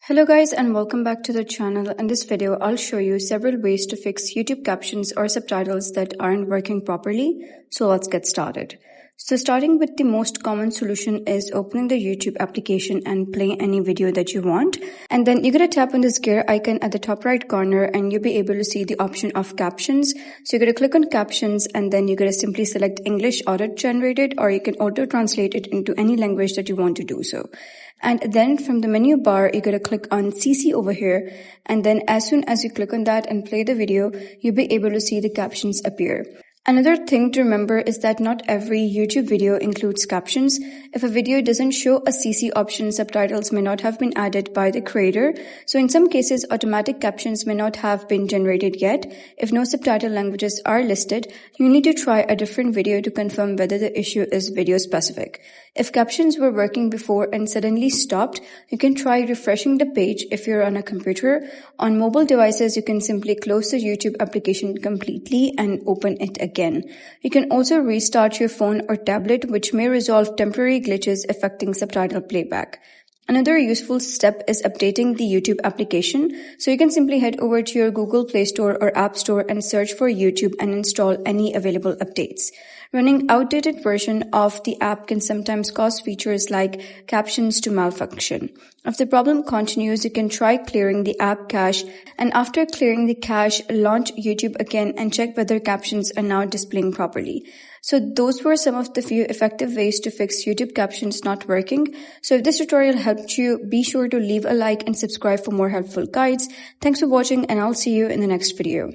Hello guys and welcome back to the channel. In this video, I'll show you several ways to fix YouTube captions or subtitles that aren't working properly. So let's get started. So starting with the most common solution is opening the YouTube application and playing any video that you want. And then you're going to tap on this gear icon at the top right corner and you'll be able to see the option of captions. So you're going to click on captions and then you're going to simply select English auto generated, or you can auto translate it into any language that you want to do so. And then from the menu bar, you're going to click on CC over here. And then as soon as you click on that and play the video, you'll be able to see the captions appear. Another thing to remember is that not every YouTube video includes captions. If a video doesn't show a CC option, subtitles may not have been added by the creator. So in some cases, automatic captions may not have been generated yet. If no subtitle languages are listed, you need to try a different video to confirm whether the issue is video specific. If captions were working before and suddenly stopped, you can try refreshing the page if you're on a computer. On mobile devices, you can simply close the YouTube application completely and open it again. You can also restart your phone or tablet, which may resolve temporary glitches affecting subtitle playback. Another useful step is updating the YouTube application. So you can simply head over to your Google Play Store or App Store and search for YouTube and install any available updates. Running outdated version of the app can sometimes cause features like captions to malfunction. If the problem continues, you can try clearing the app cache, and after clearing the cache, launch YouTube again and check whether captions are now displaying properly. So those were some of the few effective ways to fix YouTube captions not working. So if this tutorial helped you, be sure to leave a like and subscribe for more helpful guides. Thanks for watching and I'll see you in the next video.